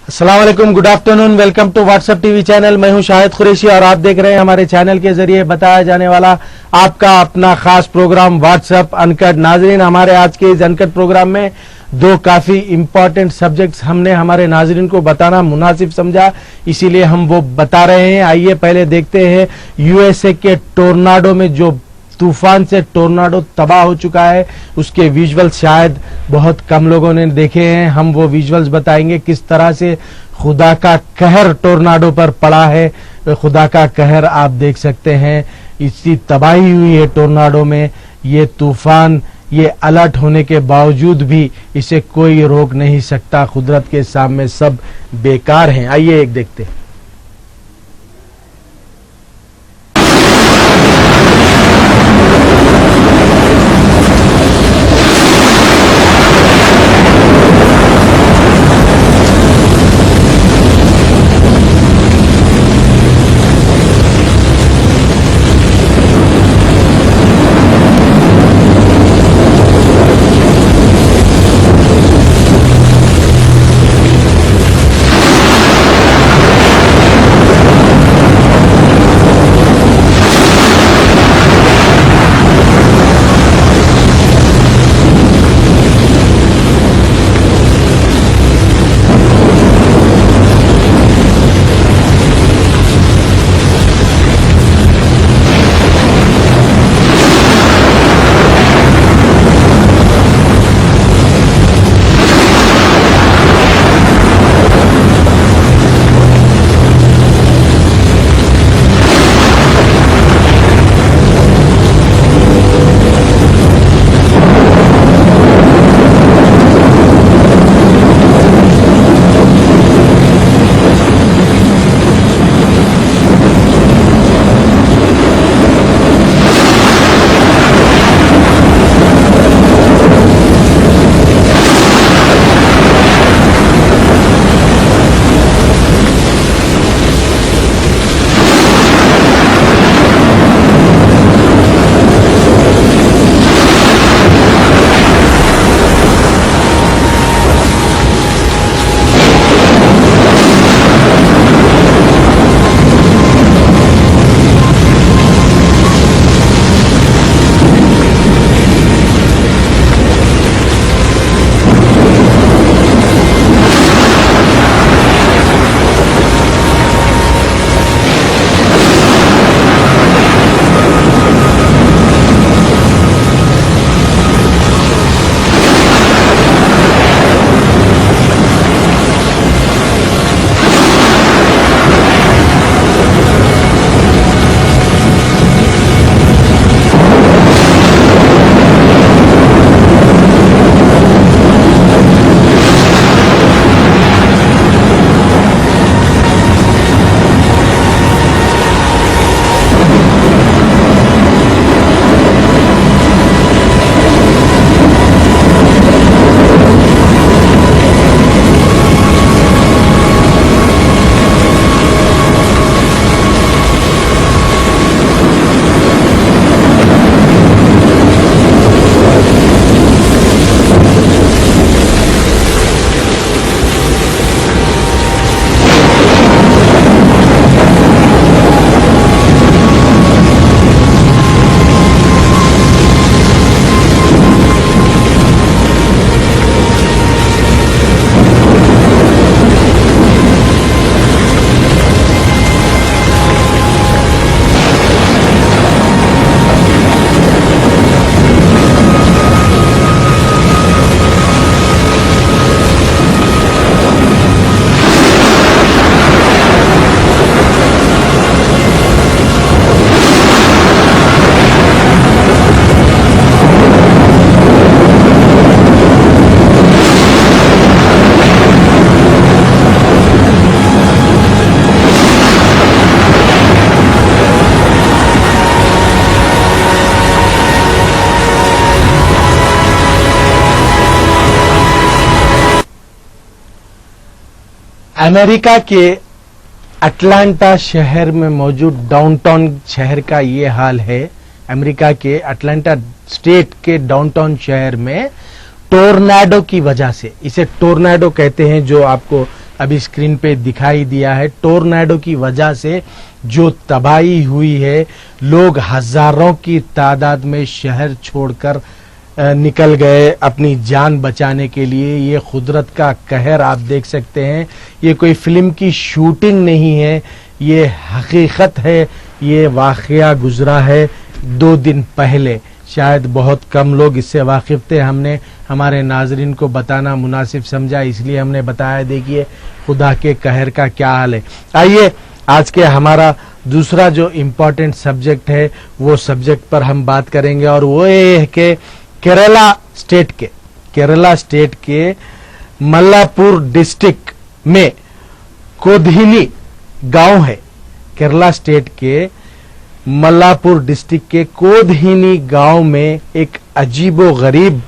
अस्सलाम वालेकुम, good afternoon, welcome to WhatsApp TV channel. मैं हूं शाहिद कुरैशी और आप देख रहे हैं हमारे चैनल के जरिए बताया जाने वाला आपका अपना खास प्रोग्राम व्हाट्सएप अनकट। नाजरीन, हमारे आज के इस अनकट प्रोग्राम में दो काफी इंपॉर्टेंट सब्जेक्ट्स हमने हमारे नाजरीन को बताना मुनासिब समझा, इसीलिए हम वो बता रहे हैं। आइए पहले देखते हैं यूएसए के टोर्नाडो में जो तूफान से टोर्नाडो तबाह हो चुका है, उसके विजुअल्स शायद बहुत कम लोगों ने देखे हैं। हम वो विजुअल्स बताएंगे किस तरह से खुदा का कहर टोर्नाडो पर पड़ा है। खुदा का कहर आप देख सकते हैं, इतनी तबाही हुई है टोर्नाडो में। ये तूफान, ये अलर्ट होने के बावजूद भी इसे कोई रोक नहीं सकता। कुदरत के सामने सब बेकार हैं। आइए एक देखते हैं। अमेरिका के अटलांटा शहर में मौजूद डाउनटाउन शहर का ये हाल है। अमेरिका के अटलांटा स्टेट के डाउनटाउन शहर में टोर्नाडो की वजह से, इसे टोर्नाडो कहते हैं, जो आपको अभी स्क्रीन पे दिखाई दिया है। टोर्नेडो की वजह से जो तबाही हुई है, लोग हजारों की तादाद में शहर छोड़कर निकल गए अपनी जान बचाने के लिए। ये कुदरत का कहर आप देख सकते हैं। ये कोई फिल्म की शूटिंग नहीं है, ये हकीकत है। ये वाकया गुजरा है 2 दिन पहले। शायद बहुत कम लोग इससे वाकिफ थे। हमने हमारे नाजरीन को बताना मुनासिब समझा, इसलिए हमने बताया। देखिए खुदा के कहर का क्या हाल है। आइए आज के हमारा दूसरा जो इम्पोर्टेंट सब्जेक्ट है वो सब्जेक्ट पर हम बात करेंगे, और वो ये है कि केरला स्टेट के मल्लापुर डिस्ट्रिक्ट में कोदहिनी गांव है। केरला स्टेट के मल्लापुर डिस्ट्रिक्ट के कोदहिनी गांव में एक अजीबो गरीब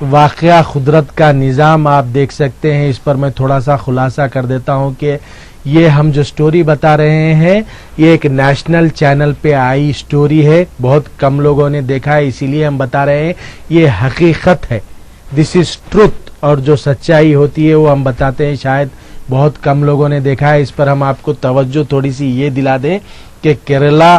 वाकया, कुदरत का निज़ाम आप देख सकते हैं। इस पर मैं थोड़ा सा खुलासा कर देता हूं कि ये हम जो स्टोरी बता रहे हैं ये एक नेशनल चैनल पे आई स्टोरी है। बहुत कम लोगों ने देखा है, इसीलिए हम बता रहे हैं। ये हकीकत है, दिस इज ट्रुथ, और जो सच्चाई होती है वो हम बताते हैं। शायद बहुत कम लोगों ने देखा है। इस पर हम आपको तवज्जो थोड़ी सी ये दिला दें कि केरला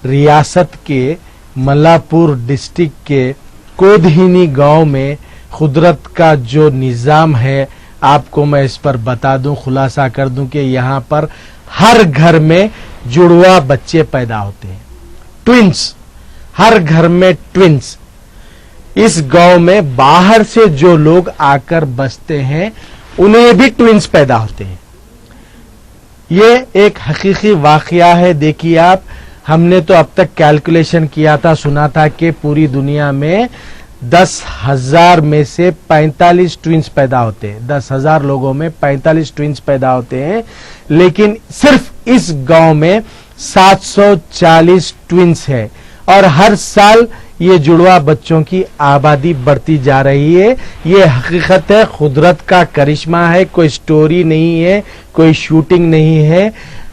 रियासत के मल्लापुर डिस्ट्रिक्ट के कोदहिनी गांव में कुदरत का जो निज़ाम है, आपको मैं इस पर बता दूं, खुलासा कर दूं कि यहाँ पर हर घर में जुड़वा बच्चे पैदा होते हैं, ट्विंस। हर घर में ट्विंस। इस गांव में बाहर से जो लोग आकर बसते हैं उन्हें भी ट्विंस पैदा होते हैं। ये एक हकीकी वाकया है। देखिए आप, हमने तो अब तक कैलकुलेशन किया था, सुना था कि पूरी दुनिया में 10,000 में से 45 ट्विंस पैदा होते हैं। 10,000 लोगों में 45 ट्विंस पैदा होते हैं, लेकिन सिर्फ इस गांव में 740 ट्विंस है। और हर साल ये जुड़वा बच्चों की आबादी बढ़ती जा रही है। ये हकीकत है, कुदरत का करिश्मा है, कोई स्टोरी नहीं है, कोई शूटिंग नहीं है।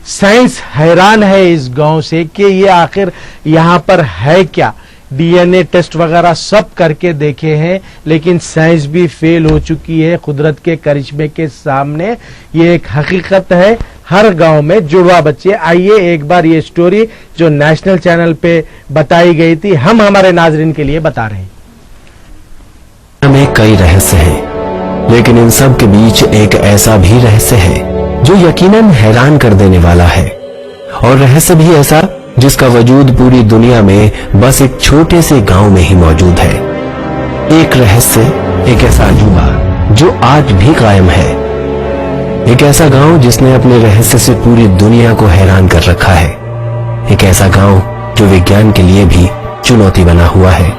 साइंस हैरान है इस गांव से कि ये आखिर यहाँ पर है क्या। डीएनए टेस्ट वगैरह सब करके देखे हैं, लेकिन साइंस भी फेल हो चुकी है कुदरत के करिश्मे के सामने। ये एक हकीकत है, हर गांव में जुड़वा बच्चे। आइए एक बार ये स्टोरी जो नेशनल चैनल पे बताई गई थी, हम हमारे नाजरीन के लिए बता रहे हैं। में कई रहस्य हैं, लेकिन इन सब के बीच एक ऐसा भी रहस्य है जो यकीनन हैरान कर देने वाला है, और रहस्य भी ऐसा जिसका वजूद पूरी दुनिया में बस एक छोटे से गांव में ही मौजूद है। एक रहस्य, एक ऐसा अजूबा जो आज भी कायम है। एक ऐसा गांव जिसने अपने रहस्य से पूरी दुनिया को हैरान कर रखा है। एक ऐसा गांव जो विज्ञान के लिए भी चुनौती बना हुआ है।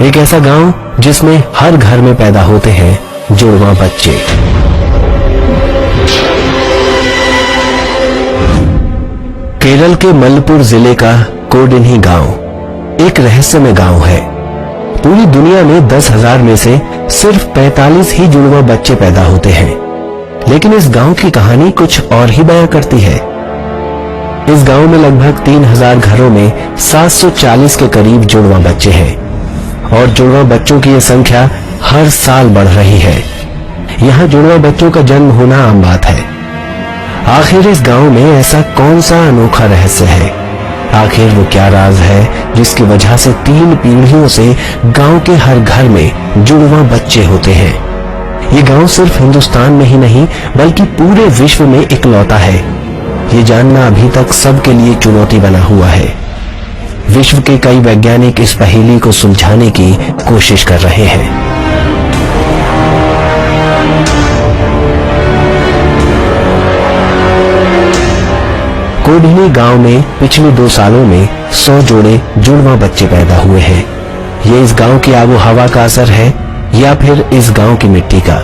एक ऐसा गांव जिसमें हर घर में पैदा होते हैं जुड़वा बच्चे। केरल के मल्लपुर जिले का कोडिन्ही गांव एक रहस्यमय गांव है। पूरी दुनिया में 10,000 में से सिर्फ 45 ही जुड़वा बच्चे पैदा होते हैं, लेकिन इस गांव की कहानी कुछ और ही बयां करती है। इस गांव में लगभग 3,000 घरों में 740 के करीब जुड़वा बच्चे हैं, और जुड़वा बच्चों की यह संख्या हर साल बढ़ रही है। यहाँ जुड़वा बच्चों का जन्म होना आम बात है। आखिर इस गांव में ऐसा कौन सा अनोखा रहस्य है? आखिर वो क्या राज है जिसकी वजह से 3 पीढ़ियों से गांव के हर घर में जुड़वा बच्चे होते हैं? ये गांव सिर्फ हिंदुस्तान में ही नहीं बल्कि पूरे विश्व में इकलौता है। ये जानना अभी तक सबके लिए चुनौती बना हुआ है। विश्व के कई वैज्ञानिक इस पहेली को सुलझाने की कोशिश कर रहे हैं। कोडिन्ही गांव में पिछले 2 सालों में 100 जोड़े जुड़वा बच्चे पैदा हुए हैं। ये इस गांव की आबो हवा का असर है या फिर इस गांव की मिट्टी का?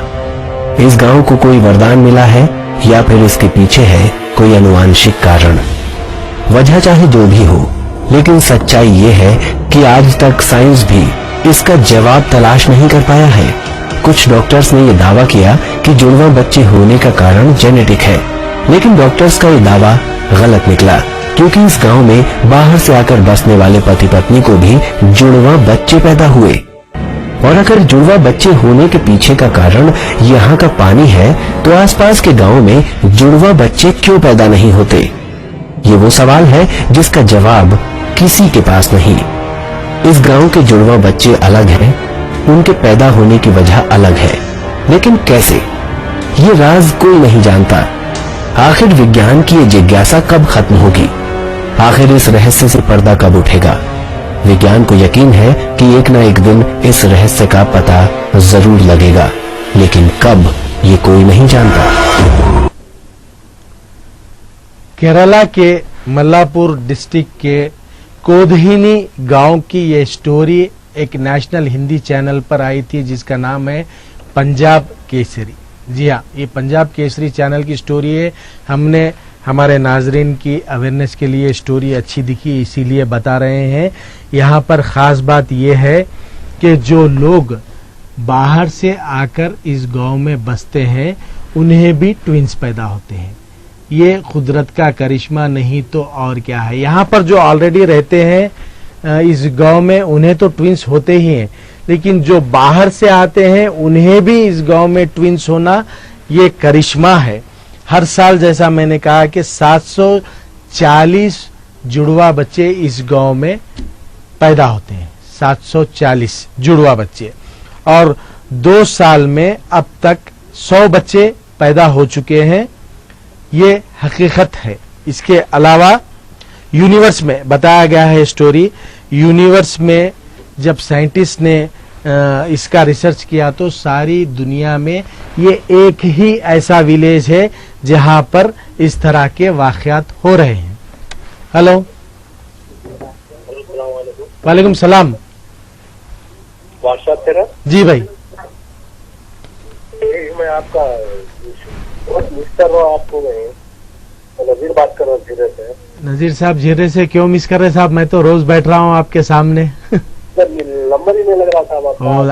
इस गांव को कोई वरदान मिला है या फिर इसके पीछे है कोई अनुवांशिक कारण? वजह चाहे जो भी हो, लेकिन सच्चाई ये है कि आज तक साइंस भी इसका जवाब तलाश नहीं कर पाया है। कुछ डॉक्टर्स ने यह दावा किया कि जुड़वा बच्चे होने का कारण जेनेटिक है, लेकिन डॉक्टर्स का यह दावा गलत निकला, क्योंकि इस गांव में बाहर से आकर बसने वाले पति पत्नी को भी जुड़वा बच्चे पैदा हुए। और अगर जुड़वा बच्चे होने के पीछे का कारण यहाँ का पानी है, तो आसपास के गांव में जुड़वा बच्चे क्यों पैदा नहीं होते? ये वो सवाल है जिसका जवाब किसी के पास नहीं। इस गांव के जुड़वा बच्चे अलग हैं, उनके पैदा होने की वजह अलग है, लेकिन कैसे, ये राज कोई नहीं जानता। आखिर विज्ञान की ये जिज्ञासा कब खत्म होगी? आखिर इस रहस्य से पर्दा कब उठेगा? विज्ञान को यकीन है कि एक न एक दिन इस रहस्य का पता जरूर लगेगा, लेकिन कब ये कोई नहीं जानता। केरला के मल्लापुर डिस्ट्रिक्ट के कोदहिनी गांव की ये स्टोरी एक नेशनल हिंदी चैनल पर आई थी जिसका नाम है पंजाब केसरी। जी हाँ, ये पंजाब केसरी चैनल की स्टोरी है। हमने हमारे नाजरीन की अवेयरनेस के लिए स्टोरी अच्छी दिखी, इसीलिए बता रहे हैं। यहाँ पर ख़ास बात यह है कि जो लोग बाहर से आकर इस गांव में बसते हैं उन्हें भी ट्विंस पैदा होते हैं। ये कुदरत का करिश्मा नहीं तो और क्या है। यहाँ पर जो ऑलरेडी रहते हैं इस गांव में उन्हें तो ट्विंस होते ही हैं, लेकिन जो बाहर से आते हैं उन्हें भी इस गांव में ट्विंस होना ये करिश्मा है। हर साल जैसा मैंने कहा कि 740 जुड़वा बच्चे इस गांव में पैदा होते हैं, 740 जुड़वा बच्चे, और 2 साल में अब तक 100 बच्चे पैदा हो चुके हैं। ये हकीकत है। इसके अलावा यूनिवर्स में बताया गया है स्टोरी। यूनिवर्स में जब साइंटिस्ट ने इसका रिसर्च किया तो सारी दुनिया में ये एक ही ऐसा विलेज है जहां पर इस तरह के वाकयात हो रहे हैं। हेलो, वालेकुम सलाम। व्हाट्सएप तेरा? जी भाई, मैं आपका मिस कर रहा हूँ। आपको मैं नजीर बात कर रहा हूँ जीरे से। नजीर साहब, जीरे से क्यों मिस कर रहे साहब? मैं तो रोज बैठ रहा हूँ आपके सामने। नंबर ही नहीं लग रहा था आपका। और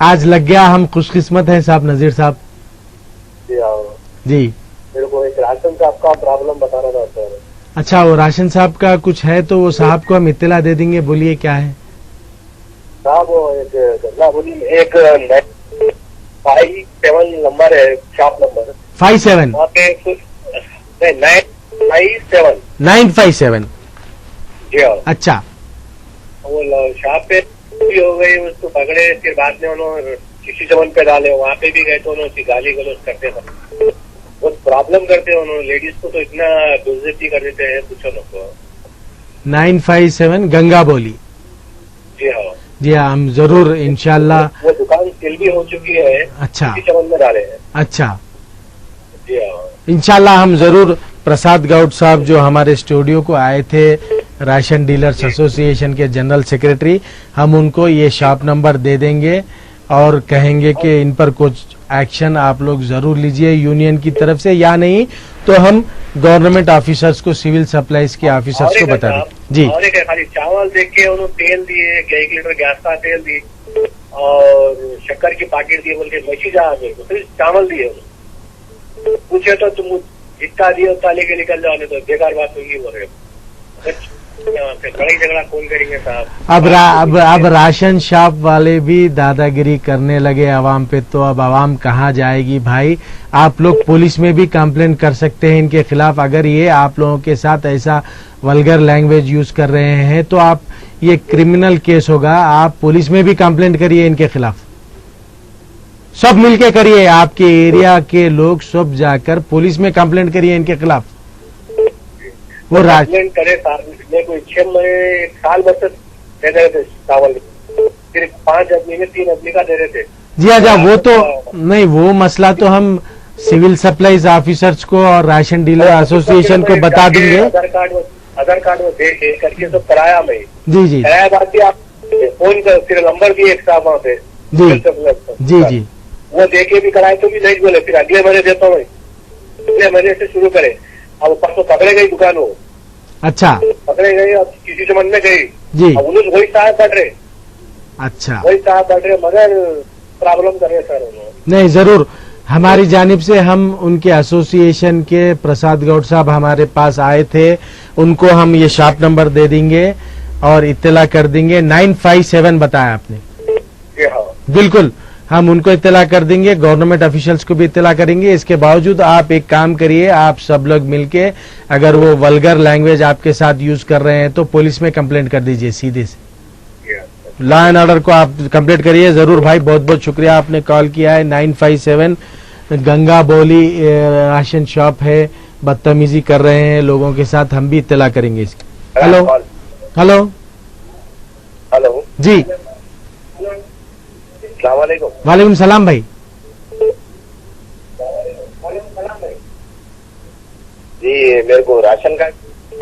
आज लग गया। हम खुशकिस्मत हैं साहब, नजीर साहब। जी, मेरे को एक राशन साहब का प्रॉब्लम बताना था सर। अच्छा, वो राशन साहब का कुछ है तो वो साहब को हम इत्तला दे देंगे। बोलिए क्या है साहब? वो एक 57 नंबर है, शॉप नंबर 57 वहाँ पे 957। जी हाँ। अच्छा, वो शॉप पे भी हो गई, उसको पकड़े, फिर बाद में उन्होंने शिशु चमन पे डाले। वहाँ पे भी गए तो उन्होंने गाली गलौज करते थे, बहुत प्रॉब्लम करते हैं उन्होंने। लेडीज को तो इतना बेइज्जती कर देते हैं, पूछो ना। 957 गंगा बोली। जी हाँ, जी हाँ, हम जरूर इंशाल्लाह। वो दुकान सेल भी हो चुकी है। अच्छा, शिशु चमन में डाले हैं। अच्छा, जी हाँ, इंशाल्लाह हम जरूर। प्रसाद गौड़ साहब जो हमारे स्टूडियो को आए थे, राशन डीलर्स एसोसिएशन के जनरल सेक्रेटरी, हम उनको ये शॉप नंबर दे देंगे और कहेंगे कि इन पर कुछ एक्शन आप लोग जरूर लीजिए यूनियन की तरफ से, या नहीं तो हम गवर्नमेंट ऑफिसर्स को, सिविल सप्लाईज के ऑफिसर्स को बता दें। जी, और एक खाली चावल देख के उन्होंने तेल दिए, 1 लीटर गैस का तेल दी और शक्कर की पैकेट दिए, बोल के मछली जा फिर चावल दिए। पूछे तो तुम जितना दिए उतना लेके निकल जाओ, नहीं तो बेकार बात होगी बोल रहे। लड़ाई झगड़ा कौन करेंगे साहब? अब राशन शॉप वाले भी दादागिरी करने लगे आवाम पे, तो अब आवाम कहाँ जाएगी भाई? आप लोग पुलिस में भी कंप्लेंट कर सकते हैं इनके खिलाफ। अगर ये आप लोगों के साथ ऐसा वल्गर लैंग्वेज यूज कर रहे हैं तो आप, ये क्रिमिनल केस होगा। आप पुलिस में भी कंप्लेंट करिए इनके खिलाफ, सब मिलके करिए। आपके एरिया के लोग सब जाकर पुलिस में कंप्लेंट करिए इनके खिलाफ। वो कंप्लेंट करे साहब, कोई 6 महीने 1 साल भर तक दे रहे थे चावल, फिर 5 आदमी में 3 आदमी का दे रहे थे। जी हाँ, वो तो नहीं, वो मसला तो हम सिविल सप्लाईज ऑफिसर्स को और राशन डीलर एसोसिएशन को बता देंगे। आधार कार्ड वो दे के करके सब कराया मैं। जी जी, कराया बाद भी आप फोन कर, फिर नंबर दिए एक साहब वहाँ पे। जी जी, वो दे के भी कराए तो भी नहीं बोले, फिर अगले महीने देता हूँ। अगले महीने से शुरू करे। अब परसों पकड़े गई दुकान वो। अच्छा, पकड़े गई, अब किसी से मन में गई जी। अब उन्होंने वही साहब बढ़ रहे। अच्छा, वही साहब बढ़ रहे, मगर प्रॉब्लम कर रहे सर उन्होंने। नहीं, जरूर हमारी जानिब से हम उनके एसोसिएशन के प्रसाद गौड़ साहब हमारे पास आए थे, उनको हम ये शॉप नंबर दे देंगे और इत्तला कर देंगे। 957 बताया आपने? जी हाँ। बिल्कुल, हम उनको इत्तला कर देंगे, गवर्नमेंट ऑफिशियल्स को भी इत्तला करेंगे। इसके बावजूद आप एक काम करिए, आप सब लोग मिलके अगर वो वल्गर लैंग्वेज आपके साथ यूज कर रहे हैं तो पुलिस में कंप्लेंट कर दीजिए सीधे से। लॉ एंड ऑर्डर को आप कंप्लेंट करिए जरूर भाई। बहुत बहुत शुक्रिया आपने कॉल किया है। 957 गंगा बोली राशन शॉप है, बदतमीजी कर रहे हैं लोगों के साथ, हम भी इत्तला करेंगे इसकी। हेलो हेलो हेलो जी, सलामकुम। वालेकुम सलाम भाई। जी मेरे को राशन कार्ड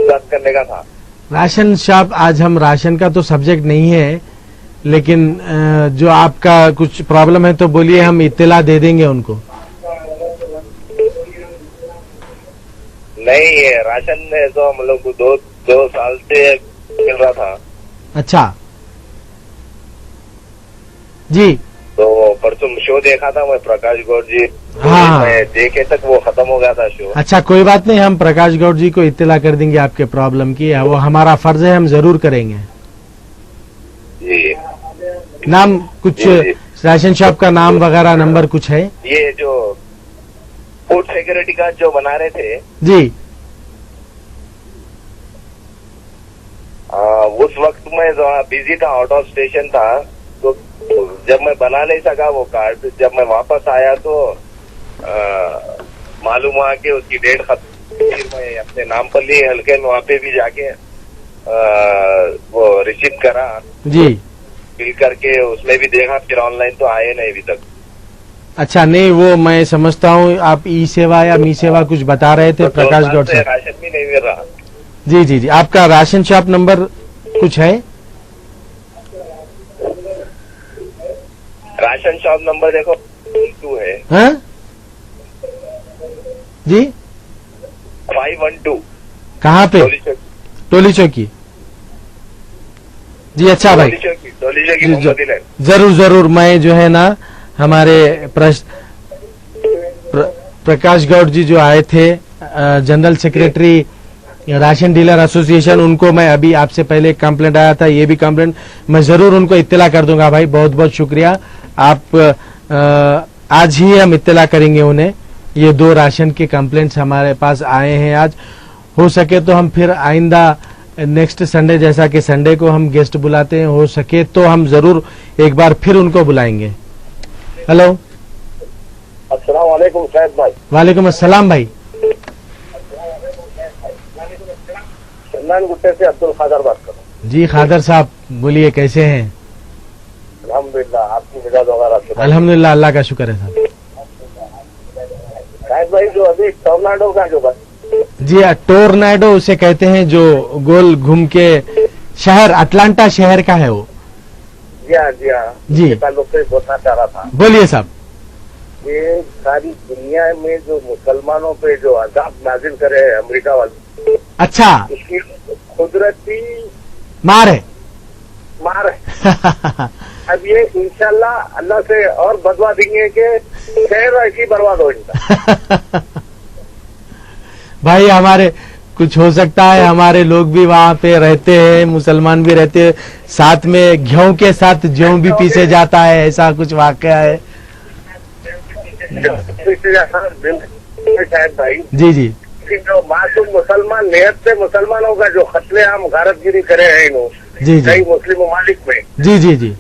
बात करने का था। राशन शॉप, आज हम राशन का तो सब्जेक्ट नहीं है, लेकिन जो आपका कुछ प्रॉब्लम है तो बोलिए, हम इत्तला दे देंगे उनको। नहीं, ये राशन तो हम लोग को दो साल से मिल रहा था। अच्छा जी, तो परसों शो देखा था मैं, प्रकाश गौड़ जी। हाँ। मैं देखे तक वो खत्म हो गया था शो। अच्छा कोई बात नहीं, हम प्रकाश गौड़ जी को इत्तला कर देंगे आपके प्रॉब्लम की, वो हमारा फर्ज है, हम जरूर करेंगे। जी नाम कुछ जी। राशन शॉप का नाम वगैरह नंबर कुछ है? ये जो फूड सिक्योरिटी का जो बना रहे थे, जी उस वक्त मैं बिजी था, आउट ऑफ स्टेशन था, तो जब मैं बना नहीं सका वो कार्ड, जब मैं वापस आया तो मालूम हुआ कि उसकी डेट खत्म। फिर मैं अपने नाम पर लिए हल्के में, वहाँ पे भी जाके वो रिसीव करा जी। फिल करके, उसमें भी देखा, फिर ऑनलाइन तो आए नहीं अभी तक। अच्छा नहीं, वो मैं समझता हूँ आप ई सेवा या मी सेवा कुछ बता रहे थे तो प्रकाश गौड़ से। राशन भी नहीं मिल रहा। जी जी जी, आपका राशन शॉप नंबर कुछ है? राशन शॉप नंबर देखो 2 है। हाँ जी, 512 कहाँ पे? टोली चौकी। टोली चौकी। जी अच्छा भाई, टोली चौकी जी, मोहम्मदी लाइन। जरूर जरूर, मैं जो है ना हमारे प्रकाश गौड़ जी जो आए थे, general secretary ration dealer association, उनको मैं अभी आपसे पहले एक कंप्लेंट आया था, ये भी कंप्लेंट मैं जरूर उनको इत्तला कर दूंगा भाई। बहुत बहुत शुक्रिया आप, आज ही हम इत्तला करेंगे उन्हें। ये 2 राशन के कंप्लेंट्स हमारे पास आए हैं आज। हो सके तो हम फिर आइंदा नेक्स्ट संडे, जैसा कि संडे को हम गेस्ट बुलाते हैं, हो सके तो हम जरूर एक बार फिर उनको बुलाएंगे। हेलो अस्सलाम वालेकुम शाहिद भाई। वालेकुम अस्सलाम भाई। चंदन गुट्टे से अब्दुल खादर बात कर रहा हूँ। जी खादर साहब बोलिए, कैसे हैं? अल्हम्दुलिल्लाह, आपकी मिजाज वगैरह से। अल्हम्दुलिल्लाह, अल्लाह का शुक्र है साहब। शाहिद भाई, जो अभी टोर्नाडो का जो जी टोर्नाडो उसे कहते हैं, जो गोल घूम के शहर, अटलांटा शहर का है वो। जी हाँ जी हाँ जी। ताल्लुक से बोलना चाह रहा था। बोलिए साहब। ये सारी दुनिया में जो मुसलमानों पे जो अजाब नाजिल करे है अमेरिका वाले, अच्छा, उसकी कुदरती मार है। मार है। अब ये इंशाल्लाह अल्लाह से और बदवा देंगे कि शहर ऐसी बर्बाद हो इनका। भाई हमारे कुछ हो सकता है, हमारे लोग भी वहाँ पे रहते हैं, मुसलमान भी रहते हैं, साथ में गेहूं के साथ गेहूं भी पीसे जाता है, ऐसा कुछ वाकया है। शायद भाई जी जी कि जो मासूम मुसलमान नियत से मुसलमानों का जो कत्लेआम गारतगिरी करे हैं इन्होंने जी जी कई मुस्लिम ममालिक में, जी जी जी,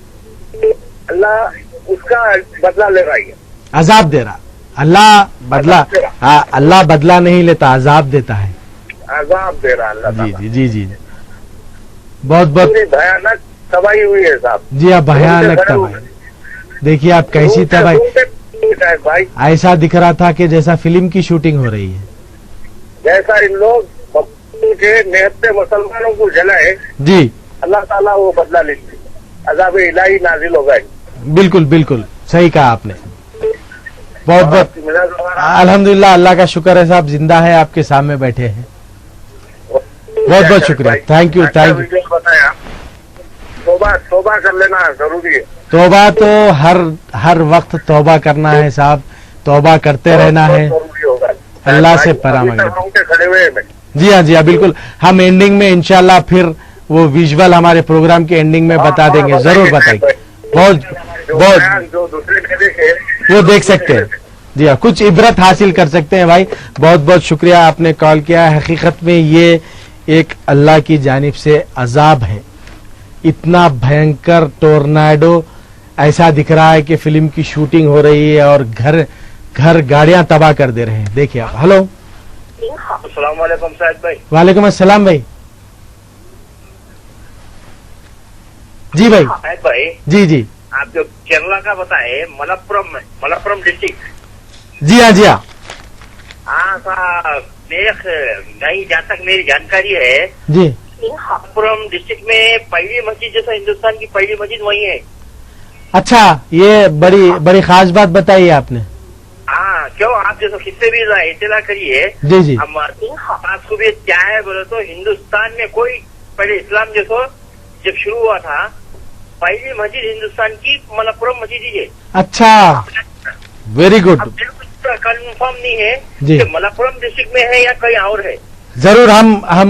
अल्लाह उसका बदला ले रहा है। अजाब दे रहा अल्लाह, बदला। हाँ, अल्लाह बदला नहीं लेता, अजाब देता है। अजाब दे रहा अल्लाह जी ताला। जी जी जी, बहुत बहुत पूरी भयानक तबाही हुई है साहब। जी, अब भयानक तबाही। देखिए आप कैसी तबाही, शायद भाई ऐसा दिख रहा था कि जैसा फिल्म की शूटिंग हो रही है। जैसा इन लोग के नियत से मुसलमानों को जलाए, जी अल्लाह ताला वो बदला लेंगे, अजाब इलाही नाजिल होगा। बिल्कुल बिल्कुल सही कहा आपने। बहुत बहुत अल्हम्दुलिल्लाह, अल्लाह का शुक्र है साहब, जिंदा है, आपके सामने बैठे हैं। बहुत बहुत शुक्रिया, थैंक यू थैंक यू। बताया तोबा कर लेना जरूरी है। तौबा तो हर वक्त तौबा करना है साहब, तौबा करते रहना है, अल्लाह से परा मांगे। खड़े हुए हैं। जी हाँ जी हाँ, बिल्कुल। हम एंडिंग में इंशाल्लाह फिर वो विजुअल हमारे प्रोग्राम के एंडिंग में बता देंगे, जरूर बताएंगे। बहुत जो बहुत। बयान जो दूसरे ने देखे वो देख सकते हैं। जी हाँ, कुछ इबरत हासिल कर सकते हैं भाई। बहुत बहुत शुक्रिया आपने कॉल किया। हकीकत में ये एक अल्लाह की जानिब से अजाब है। इतना भयंकर टोर्नाडो ऐसा दिख रहा है कि फिल्म की शूटिंग हो रही है और घर घर गाड़ियां तबाह कर दे रहे हैं। देखिए आप। हेलो, अस्सलाम वालेकुम साहिद भाई। वालेकुम अस्सलाम भाई। जी भाई। साहिद भाई, जी जी आप जो केरला का बताए मलप्पुरम डिस्ट्रिक्ट। जी हाँ, जी हाँ हाँ साहब, नहीं, जहाँ तक मेरी जानकारी है जी। मलप्पुरम डिस्ट्रिक्ट में पहली मस्जिद जैसा हिंदुस्तान की पहली मस्जिद वही है। अच्छा, ये बड़ी बड़ी खास बात बताई आपने। हाँ, क्यों आप जैसे किससे भी इतला करिए। जी जी। हम आपको भी क्या है बोले तो हिंदुस्तान में कोई पहले इस्लाम जैसो जब शुरू हुआ था पहली मस्जिद हिंदुस्तान की मलप्पुरम मस्जिद ही है। अच्छा, वेरी गुड। अब बिल्कुल कंफर्म नहीं है जी। कि मलप्पुरम डिस्ट्रिक्ट में है या कहीं और है। जरूर हम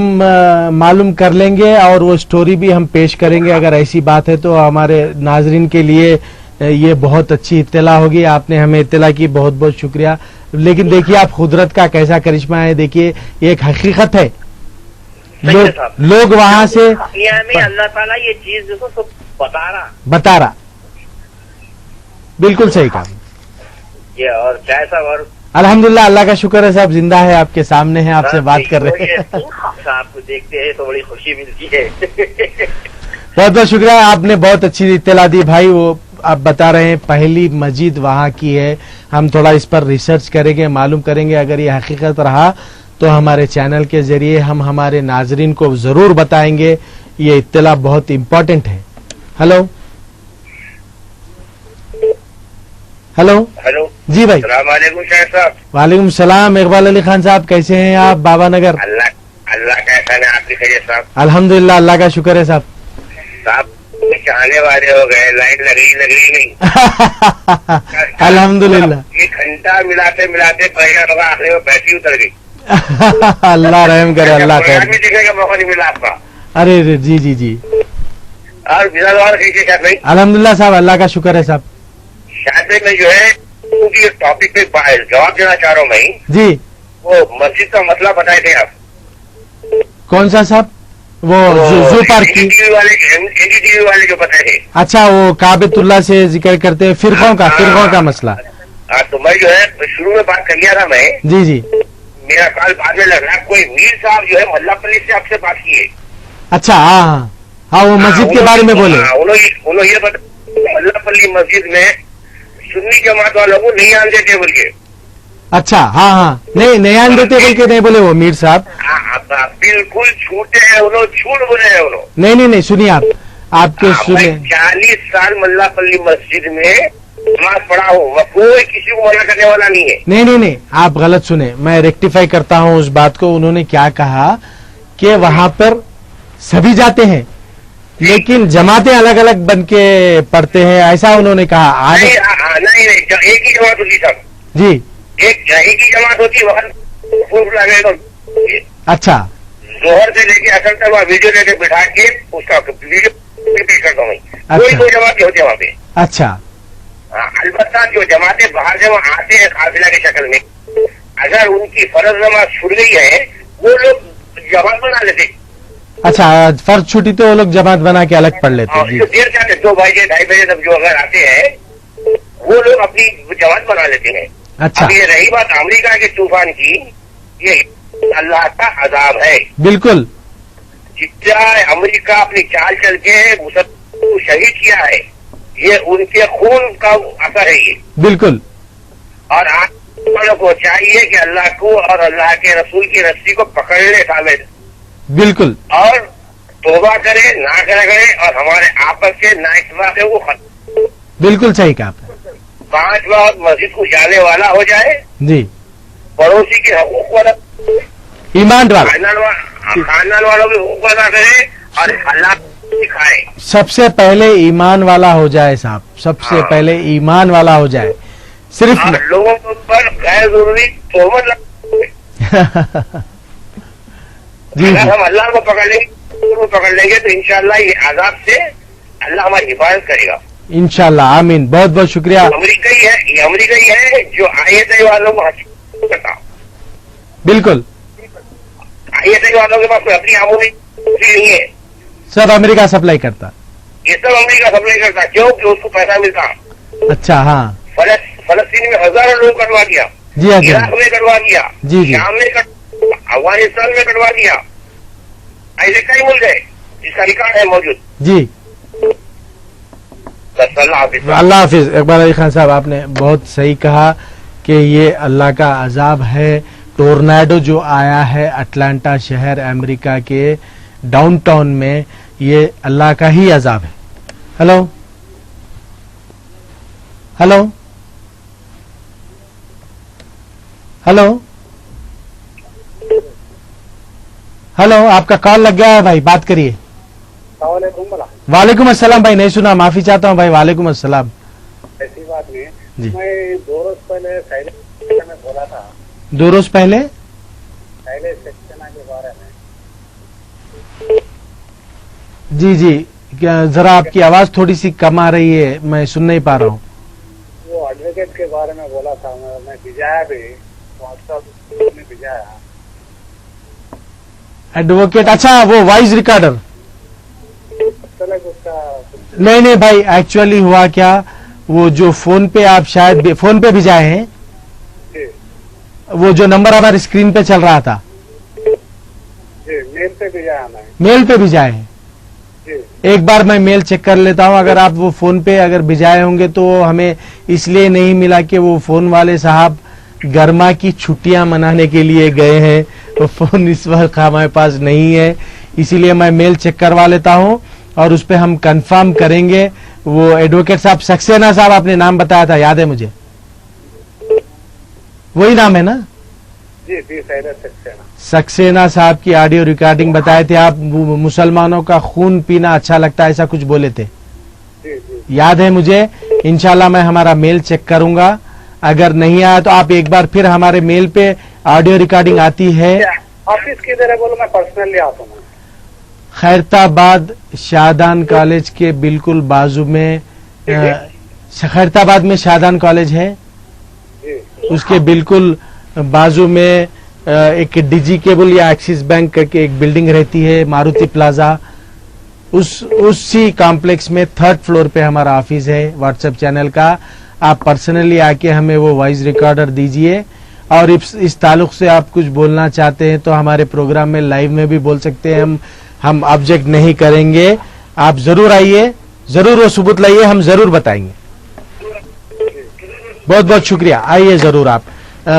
मालूम कर लेंगे और वो स्टोरी भी हम पेश करेंगे। अगर ऐसी बात है तो हमारे नाजरीन के लिए ये बहुत अच्छी इत्तला होगी। आपने हमें इत्तला की, बहुत बहुत शुक्रिया। लेकिन देखिए आप, कुदरत का कैसा करिश्मा है। देखिए ये एक हकीकत है। लोग वहां से दुनिया में अल्लाह ताला ये चीज जो सब बता रहा। बिल्कुल सही कहा। ये और क्या सब और अल्हम्दुलिल्लाह, अल्लाह का शुक्र है साहब, जिंदा है, आपके सामने है, आपसे बात कर रहे हैं। आपको देखते हैं तो बड़ी खुशी मिलती है। बहुत बहुत शुक्रिया, आपने बहुत अच्छी इत्तला दी भाई। वो आप बता रहे हैं पहली मस्जिद वहां की है। हम थोड़ा इस पर रिसर्च करेंगे, मालूम करेंगे। अगर ये हकीकत रहा तो हमारे चैनल के जरिए हम हमारे नाजरीन को जरूर बताएंगे। ये इत्तला बहुत इंपॉर्टेंट है। हेलो हेलो हेलो जी भाई। सलाम वालेकुम शायद साहब। वालेकुम सलाम। इकबाल अली खान साहब, कैसे हैं आप? बाबा नगर। अल्लाह का एहसान है, आपकी खैरियत साहब? अल्हम्दुलिल्लाह, अल्लाह का शुक्र है साहब। साहब चाहने वाले हो गए, लाइन लग रही नहीं। अल्हम्दुलिल्लाह। 1 घंटा मिलाते मिलाते पहला होगा, आखिरी में बैटरी उतर गई। अल्लाह रहम करे, अल्लाह प्रोग्राम खैर। भी देखने का मौका नहीं मिला आपका। अरे रे, जी जी जी। और बिना सवाल कैसे शायद भाई? अल्हम्दुलिल्लाह साहब, अल्लाह का शुक्र है साहब। शायद भाई मैं जो है क्योंकि टॉपिक पे जवाब देना चाह रहा हूँ मैं। जी, वो मस्जिद का मसला बताए थे आप। कौन सा साहब? वो जू पार्क की। एनडीटीवी वाले जो बताए थे। अच्छा, वो काबेतुल्लाह से जिक्र करते हैं, फिरकों का मसला। हाँ, तो मैं जो है शुरू में बात कर लिया था मैं। जी जी। मेरा कॉल बाद में लग रहा, कोई मीर साहब जो है मल्लापल्ली से आपसे बात किए। अच्छा, हाँ हाँ हाँ, वो मस्जिद के बारे में बोले। उन्होंने ये बता, मल्लापल्ली मस्जिद में सुन्नी जमात वालों को नहीं आने देते बोल के। अच्छा, हाँ हाँ, नहीं आने देते बोल के नहीं बोले वो मीर साहब। बिल्कुल झूठे हैं उन्होंने, झूठ बोले हैं उन्होंने। नहीं, सुनिए आपके सुने। 40 साल मल्लापल्ली मस्जिद में नमाज पढ़ा हूँ, कोई किसी को मना करने वाला नहीं है। नहीं, आप गलत सुने। मैं रेक्टिफाई करता हूँ उस बात को। उन्होंने क्या कहा कि वहां पर सभी जाते हैं लेकिन जमातें अलग अलग बन के पढ़ते हैं, ऐसा उन्होंने कहा। नहीं, एक ही जमात होती सब जी, एक ही जमात होती है। अच्छा, जोहर से लेके असर तक वहाँ वीडियो लेके बिठा के उसका वीडियो पेश करता हूँ। कोई दो जमात होती है वहाँ पे। अच्छा, अलबत्ता जो जमातें बाहर से वहाँ आते हैं काफिला की शक्ल में, अगर उनकी फर्ज नमाज छूट गई है वो लोग जमात बना लेते। अच्छा, फर्ज छुट्टी तो वो लोग जमात बना के अलग पढ़ लेते हैं। जी, देर जाते 2 बजे 2:30 बजे तक जो अगर आते हैं वो लोग अपनी जमात बना लेते हैं। अच्छा, अब ये रही बात अमेरिका के तूफान की, ये अल्लाह का अजाब है। बिल्कुल। जितना अमेरिका अपनी चाल चल के मुसलमानों को शहीद किया है, ये उनके खून का असर है ये। बिल्कुल। और आप वालों को चाहिए कि अल्लाह को और अल्लाह के रसूल की रस्सी को पकड़ ले साबित, बिल्कुल, और तौबा करे, ना करे और हमारे आपस के नाइतवाफे को खत्म। बिल्कुल सही कहा आपने। 5 वक्त मस्जिद को जाने वाला हो जाए, जी, पड़ोसी के हकूक वाला, ईमान वाला, खानदान वालों के हकूक अदा करे और अल्लाह सिखाए। सबसे पहले ईमान वाला हो जाए साहब, सबसे पहले ईमान वाला हो जाए। सिर्फ लोगों के ऊपर गैर जरूरी तोहमत जी, अगर हम अल्लाह को पकड़ लेंगे तो इंशाअल्लाह ये आजाब से अल्लाह हमारी हिफाजत करेगा। इंशाल्लाह, आमीन। बहुत बहुत शुक्रिया। अमेरिका ही है, ये अमेरिका ही है जो ISI वालों को करता। बिल्कुल ISI वालों के पास कोई अपनी आमदनी नहीं है, सब अमेरिका सप्लाई करता। ये सब अमेरिका सप्लाई करता, क्यों कि उसको पैसा मिलता। अच्छा, हाँ फलस्तीन में हजारों लोग कटवा दिया, जी हाँ जी इराक में कटवा दिया, जी जी। शाम में अफगानिस्तान में कटवा दिया, ऐसे कई मुल्क है जिसका रिकॉर्ड है मौजूद। जी, बस अल्लाह हाफिज। अल्लाह हाफिज। इकबाल अली खान साहब, आपने बहुत सही कहा कि ये अल्लाह का अजाब है। टोर्नाडो जो आया है अटलांटा शहर अमेरिका के डाउनटाउन में, ये अल्लाह का ही अजाब है। हेलो हेलो हेलो हेलो, आपका कॉल लग गया है भाई, बात करिए। वालेकुम अस्सलाम भाई, नहीं सुना, माफी चाहता हूँ भाई। वालेकुम अस्सलाम। ऐसी बात नहीं है जी। मैं 2 रोज पहले पहले में बोला था, 2 रोज पहले पहले सक्सेना के बारे में। जी जी, क्या जरा आपकी आवाज थोड़ी सी कम आ रही है, मैं सुन नहीं पा रहा हूँ। वो एडवोकेट के बारे में बोला था, मैं भिजाया भी, व्हाट्सएप में भिजाया। एडवोकेट, अच्छा वो वॉइस रिकॉर्डर। उसका नहीं नहीं भाई, एक्चुअली हुआ क्या, वो जो फोन पे आप शायद फोन पे भिजाए हैं, जी वो जो नंबर हमारे स्क्रीन पे चल रहा था, जी मेल पे भिजाया मैं। मेल पे भिजाए हैं। जी एक बार मैं मेल चेक कर लेता हूँ, अगर आप वो फोन पे अगर भिजाए होंगे तो हमें इसलिए नहीं मिला कि वो फोन वाले साहब गर्मा की छुट्टियां मनाने के लिए गए हैं, तो फोन इस वक्त हमारे पास नहीं है, इसीलिए मैं मेल चेक करवा लेता हूं और उस पे हम कंफर्म करेंगे। वो एडवोकेट साहब सक्सेना साहब आपने नाम बताया था, याद है मुझे, वही नाम है ना? जी जी सक्सेना। सक्सेना साहब की ऑडियो रिकॉर्डिंग बताए थे आप, मुसलमानों का खून पीना अच्छा लगता है, ऐसा कुछ बोले थे, जी जी याद है मुझे। इंशाल्लाह मैं हमारा मेल चेक करूंगा, अगर नहीं आया तो आप एक बार फिर हमारे मेल पे ऑडियो रिकॉर्डिंग आती है। ऑफिस किधर है बोलो, मैं पर्सनली आता हूँ। खैरताबाद शादान कॉलेज के बिल्कुल बाजू में, खैरताबाद में शादान कॉलेज है, जी उसके बिल्कुल बाजू में एक डिजी केबल या एक्सिस बैंक करके एक बिल्डिंग रहती है, मारुति प्लाजा, उसी कॉम्प्लेक्स में 3rd फ्लोर पे हमारा ऑफिस है व्हाट्सएप चैनल का। आप पर्सनली आके हमें वो वॉइस रिकॉर्डर दीजिए, और इस ताल्लुक से आप कुछ बोलना चाहते हैं तो हमारे प्रोग्राम में लाइव में भी बोल सकते हैं, हम ऑब्जेक्ट नहीं करेंगे। आप जरूर आइए, जरूर वो सबूत लाइए, हम जरूर बताएंगे। बहुत बहुत शुक्रिया, आइए जरूर आप।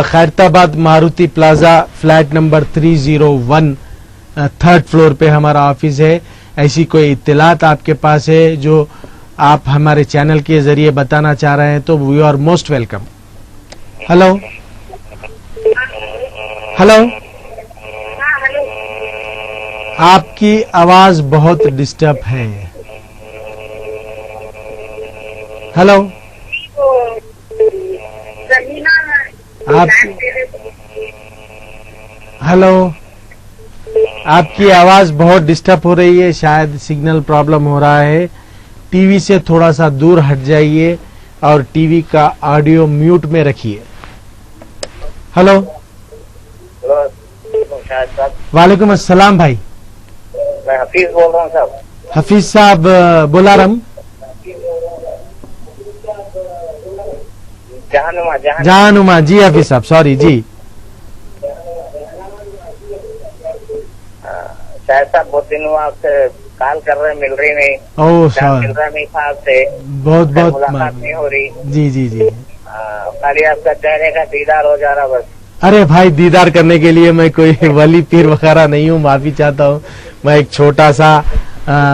Khairatabad Maruti plaza flat number 301 3rd floor पे हमारा ऑफिस है। ऐसी कोई इत्तलात आपके पास है जो आप हमारे चैनल के जरिए बताना चाह रहे हैं तो you are most welcome. Hello hello, आपकी आवाज बहुत डिस्टर्ब है। हेलो, आप हेलो, आपकी आवाज बहुत डिस्टर्ब हो रही है, शायद सिग्नल प्रॉब्लम हो रहा है। टीवी से थोड़ा सा दूर हट जाइए और टीवी का ऑडियो म्यूट में रखिए। हेलो, वालेकुम अस्सलाम भाई, मैं हफीज बोल रहा हूँ साहब। हफीज साहब बोला रहा, जहानुमा जी, हफीज साहब सॉरी जी। शायद साहब बहुत दिन हुआ आपसे कॉल कर रहे, मिल रही नहीं। ओह मिल रहा नहीं था आपसे, बहुत बहुत मुलाकात नहीं हो रही। जी जी जी, खाली आपका चेहरे का दीदार हो जा रहा बस। अरे भाई, दीदार करने के लिए मैं कोई वली पीर वगैरह नहीं हूँ, माफी चाहता हूँ। मैं एक छोटा सा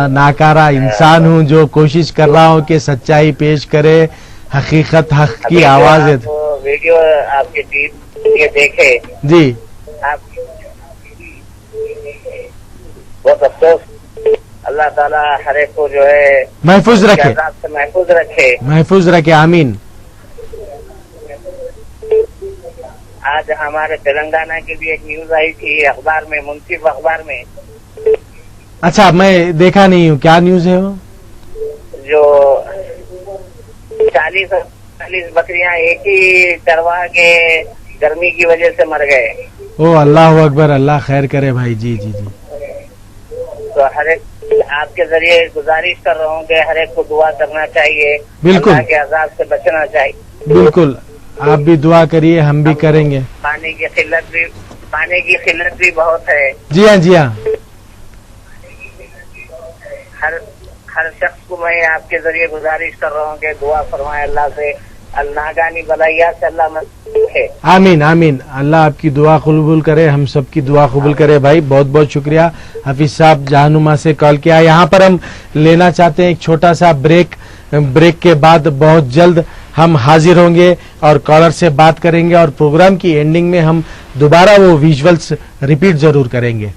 नाकारा इंसान हूँ जो कोशिश कर रहा हूँ कि सच्चाई पेश करे, हकीकत हक की आवाज है। वीडियो आपके ये देखे जी, आप, बहुत अफसोस। अल्लाह ताला हर एक को जो है महफूज रखे, से महफूज रखे, महफूज रखे, आमीन। आज हमारे तेलंगाना की भी एक न्यूज आई थी अखबार में, मुंसिफ अखबार में। अच्छा, मैं देखा नहीं हूँ, क्या न्यूज है वो? जो 40 बकरियां एक ही चरवाह के गर्मी की वजह से मर गए। ओ अल्लाह अकबर, अल्लाह खैर करे भाई। जी जी जी। तो हर एक आपके जरिए गुजारिश कर रहा हूँ कि हर एक को दुआ करना चाहिए, बिल्कुल। अल्लाह के अजाब से बचना चाहिए। बिल्कुल, आप भी दुआ करिए, हम भी करेंगे। पानी की किल्लत भी बहुत है। जी हाँ, जी हाँ। हर शख्स को मैं आपके जरिए गुजारिश कर रहा हूँ कि दुआ फरमाए अल्लाह से, नागानी बलाइया से अल्लाह है। आमीन आमीन। अल्लाह आपकी दुआ कबूल करे, हम सबकी दुआ कबूल करे भाई। बहुत बहुत शुक्रिया हफीज साहब, जहानुमा से कॉल किया। यहाँ पर हम लेना चाहते हैं एक छोटा सा ब्रेक। ब्रेक के बाद बहुत जल्द हम हाजिर होंगे और कॉलर से बात करेंगे और प्रोग्राम की एंडिंग में हम दोबारा वो विजुअल्स रिपीट जरूर करेंगे।